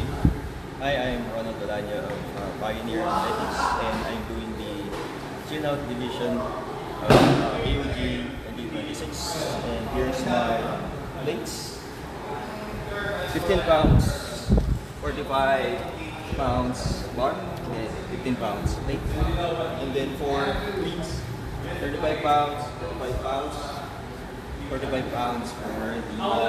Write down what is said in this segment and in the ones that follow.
Okay. Hi, I'm Ronald Dolanya of Pioneer Athletics, and I'm doing the chin-out division of AOG 2026. And here's my plates: 15 pounds, 45 pounds bar, and 15 pounds plate. And then for cleats, 35 pounds, 45 pounds, 45 pounds for the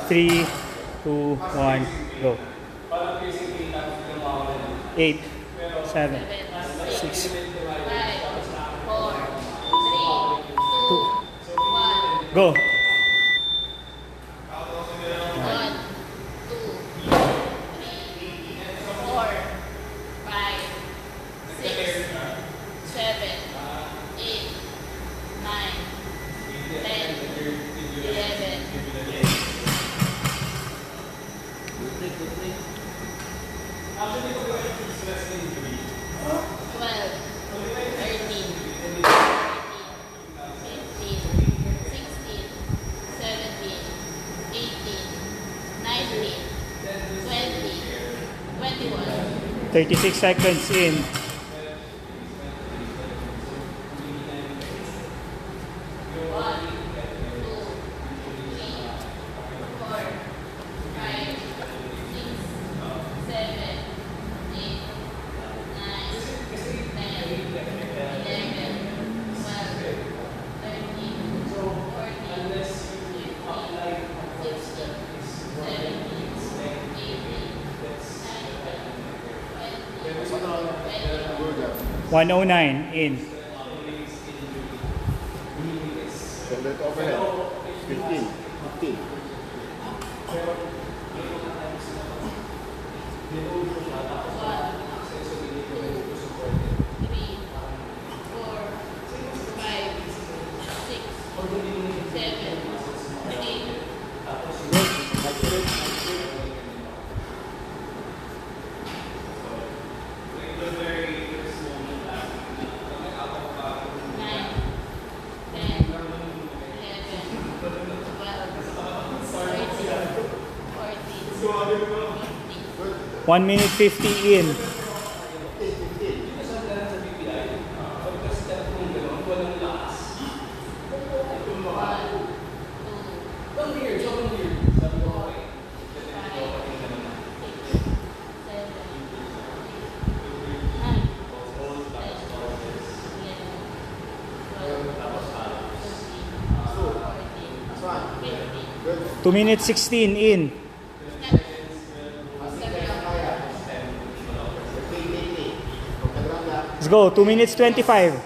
3, 2, 1, go. 8, 7, 6, 2, go. 36 seconds in. One 109 in. Shoulder overhead. 15. 15. One minute 50 in. Two minutes 16 in. Let's go. 2 minutes 25.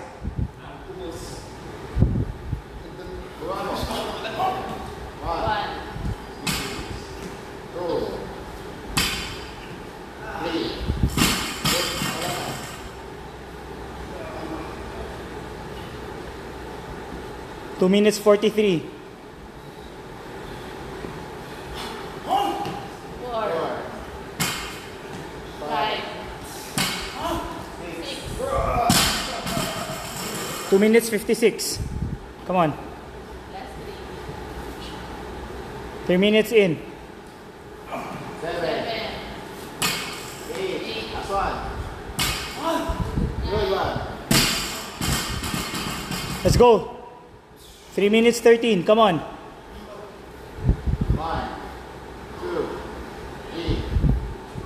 Two minutes 43. Two minutes 56. Come on. 3 minutes in. 7. 8. Last one. Good one. Let's go. 3 minutes 13. Come on. 1, 2, 3,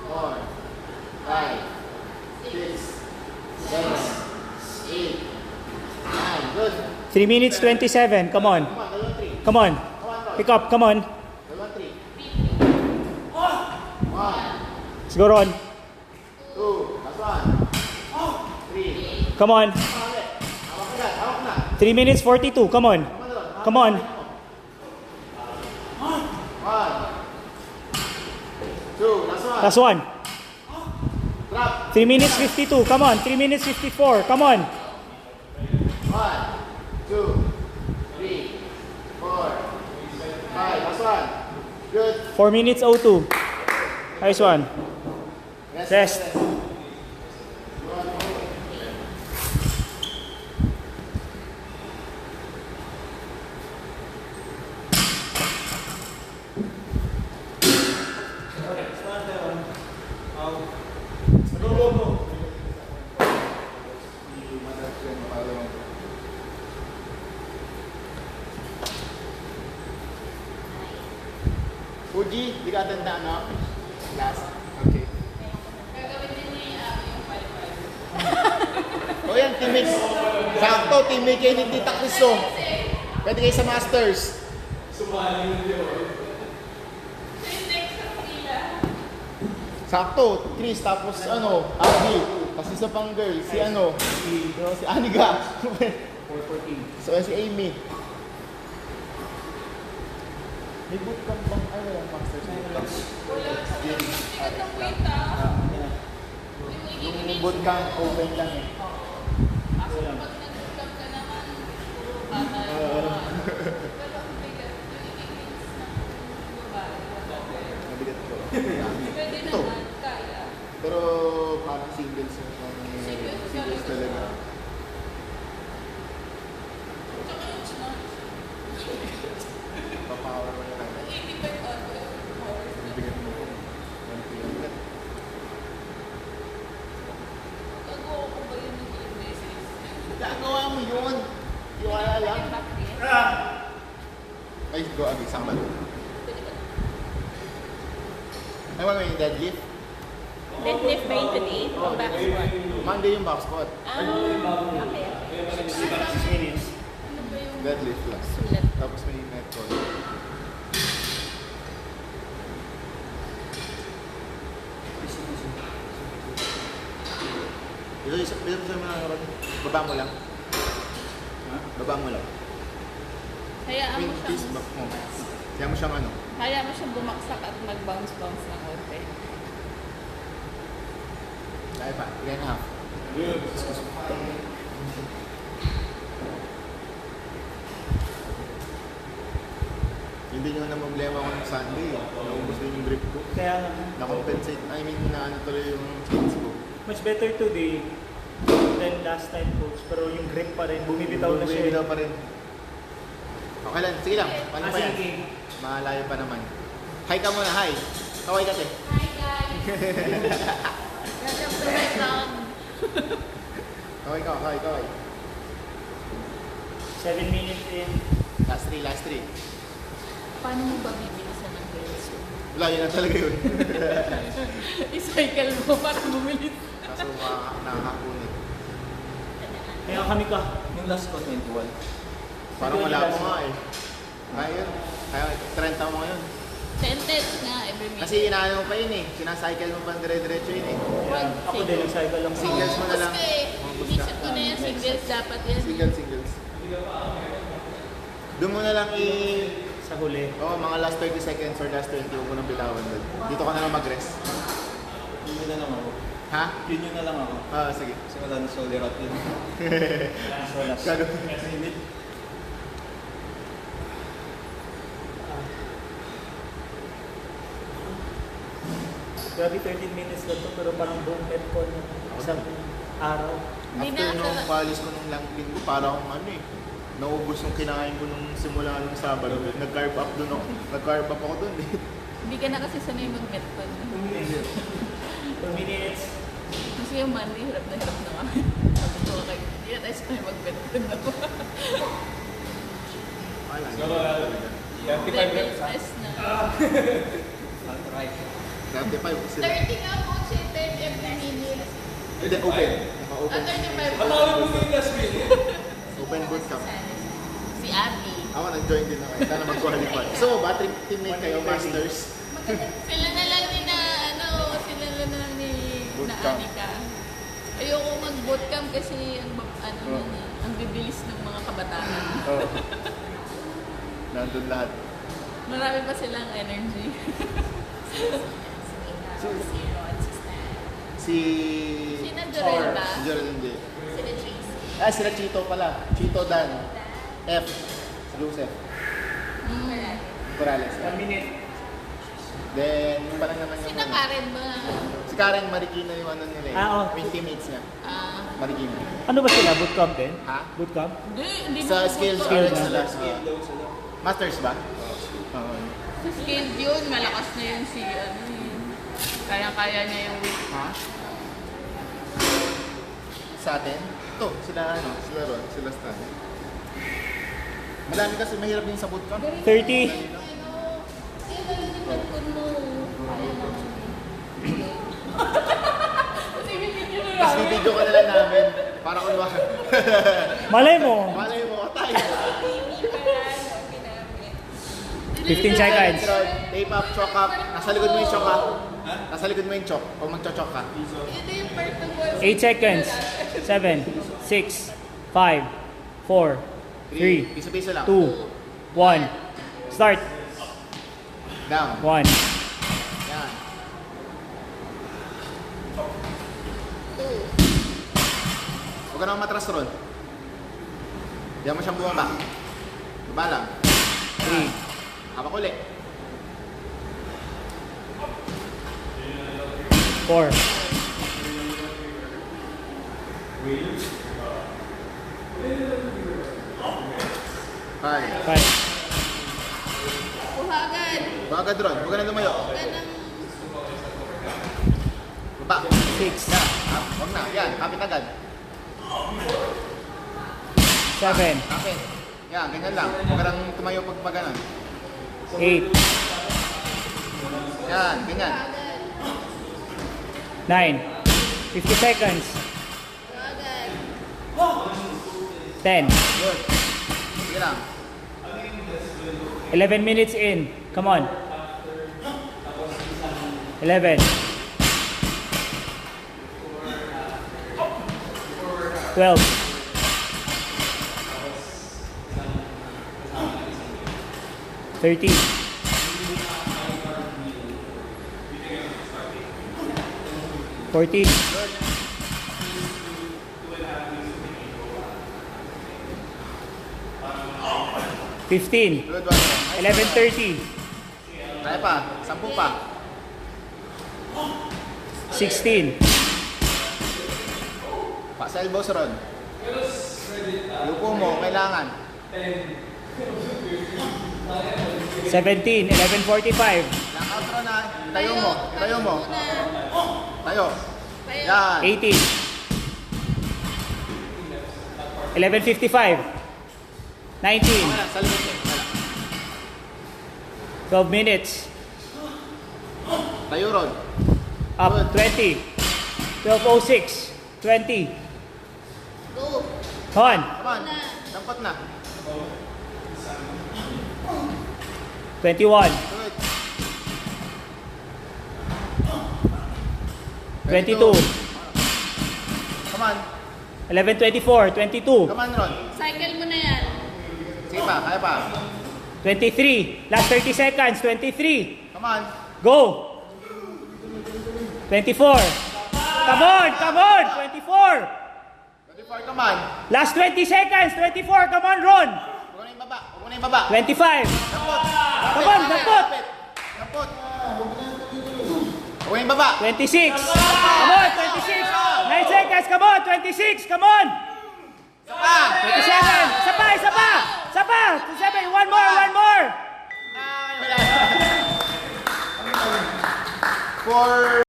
4, 5, 6, 7, 8, 9. Good. 3 minutes 27. Come on. Come on, dalawang 3. Come on. Pick up. Come on. Dalawang 3. 1, Let's go, Ron. 2, last one. 3. Come on. Hawak na, hawak na. 3 minutes 42. Come on. Come on. 1, 2, last one. Last one. Drop. 3 minutes 52. Come on. 3 minutes 54. Come on. 1, 2, 3, 4, 5. Last one. Good. 4 minutes 02. Nice one. Rest. Uji, di ka tanda, no? Last. Okay. O yan, teammates. Sakto, teammate kayo ni Tita Cristo. Pwede kayo sa Masters. Sakto, Chris, tapos ano, Abby. Tapos isa pang girl, si ano, si Aniga. 4:14. So, si Amy. May bootcamp bang ano yung Masters? Yung bootcamp open lang eh. Mabigat ko. Ito. Pero parang singles yung singles talaga. Papower mo na lang. Mabigat mo. Mabigat. Gagawa mo yun. Iwala lang. Ay, go abi, isang balo. Ay, wala yung deadlift. Deadlift ba yun today? O back squat? Monday yung box squat. Okay. 6 minutes. Ano ba yung Deadlift lang. sulat? Tapos may metcon. Ito sa mga kapag baba mo lang. Baba mo lang. Hayaan mo Twist siyang, back mo. Kaya mo siyang ano. hayaan mo siyang bumaksak at mag-bounce-bounce ng konti. Kaya pa, 3.5. Hindi nyo na problema ko ng Sunday. Naubos din yung grip ko. Kaya nga, Na-compensate. I mean, na ano tuloy yung skills ko. much better today than last time, coach. Pero yung grip pa rin, bumibitaw na siya. Bumibitaw pa rin. Okay lang, sige lang. Paano pa yan? Sige. Malayo pa naman. Hi ka muna, hi. Kaway ka, te. Hi guys! Welcome to my vlog! Kaway ka, kaway, kaway. 7 minutes in. Last 3, last 3. Paano mo ba bibilisan ng girls? Wala, yun na talaga yun. I-cycle mo para bumilis. Kaso nakakakunit. Kaya kami ka. Yung last ko, 21. Parang wala ko nga eh. Kaya yun. Kaya 30 mo ngayon. Sentence nga every minute. Kasi inaano mo pa yun eh. Sinacycle mo pa dire-diretso yun eh. Kaya ako din, nag-cycle lang. Singles mo na lang. Focus ka eh. Inisip ko na yan, singles dapat yan. Singles, singles. Doon mo na lang Sa huli. mga last 30 seconds or last 20, huwag mo nang bitawan doon. Dito ka na lang mag-rest. Yun na lang ako. Ha? Yun na lang ako. Sige. Kasi wala na shoulder out yun. So, last. Gano'n. Grabe, 13 minutes na to, pero parang buong medcon yung isang araw. Hindi After na, nung palis ko nung lang linggo, parang akong ano eh. Naubos yung kinain ko nung simula nung Sabado. Nag-carb up doon ako. Nag-carb up ako doon eh. hindi ka na kasi sanay mag-metcon. 2 minutes. Kasi yung Monday, hirap na kami. Sabi ko kayo, hindi na tayo sanay mag-metcon na po. Wala. Level stress na. Right. 35 sila. 30 nga po siya, 10 every minute. Hindi, open. Naka-open. 35 Open bootcamp. Si Abby. Ako nag-join din ako. Sana mag-qualify. Gusto mo ba? Teammate kayo, Masters? Sila na lang ni na, sila na lang ni na Bootcamp. Anika. Ayoko mag-bootcamp kasi ang bibilis ng mga kabataan. Oo. Nandun lahat. Marami pa silang energy. Si... Sino Dorel ba? Si Jorel hindi. Sila Tracy. Sila Chito pala. Chito Dan. F. Si Joseph. Corrales. 1 minute. Then, yung parang naman yung... Sino Karen ba? Si Karen Marikina yung ano nila eh. Oo. Yung teammates niya. Marikina. Ano ba sila? Bootcamp din? Ha? Bootcamp? Hindi Sa mo skills bootcamp. sila. Skill daw sila. Masters ba? Oo. Sa skilled yun, malakas na yun si kaya-kaya niya yung weight. Ha? Sa atin? Ito, sila sila Ron, sila Stan. Madami kasi mahirap din sa bootcamp. 30. Kasi video na Tapos namin. video ka na lang namin. Para kung wala. Malay mo. Malay mo, tayo. Hindi pa yan ang ginamit. 15 seconds. Tape up, choke up. Nasa likod mo yung choke up. Nasa likod mo yung choke. Pag magcho-choke ka. Ito yung part ng boys. 8 seconds. 7, 6, 5, 4, 3, Piso-piso lang. 2, 1. Start. Down. 1. Yan. 2. Huwag ka naman matras ron. Diyan mo siyang bumaba. Baba lang. 3. Habak ulit. 4. 5. 5. Buhagan. Bagad ron. Huwag ka na lumayo. Huwag ka ng... Baba. 6. Yan. Huwag na. Yan. Kapit agad. 7. Kapit. Yan. Ganyan lang. Huwag ka lang tumayo pag ganun. 8. Yan. Ganyan. Buhagan. 9. 50 seconds. Buhagan. 10. Good. Sige lang. 11 minutes in. Come on. 11. 12. 13. 14. 15. Good one. 11:30. Kaya pa. 10 pa. 16. Pa sa elbows ron. Yupo mo. Kailangan. 17. 11:45. Lang out ron na. Tayo mo. Tayo mo. muna. Tayo. Tayo. Yan. 18. 11:55. 19. Wala. Sa likod. Wala. 12 minutes. Tayo ron. Up 20. 12:06. 20. Go. Come on. Come on. Dampot na. 21. Good. 22. Come on. 11:24. 22. Come on, Ron. Cycle mo na yan. Sige pa. Kaya pa. 23. Last 30 seconds. 23. Come on. Go. 24. Come on. Come on. 24. 24. Come on. Last 20 seconds. 24. Come on, Ron. Huwag mo na yung baba. Huwag mo na yung baba. 25. Dampot. Come on, dampot. Dampot. Huwag mo na yung baba. 26. Come on. 26. 9 seconds. Come on. 26. Come on. Pa. 27. Isa pa. Isa pa. Isa pa. 27. One more. One more. Wala. For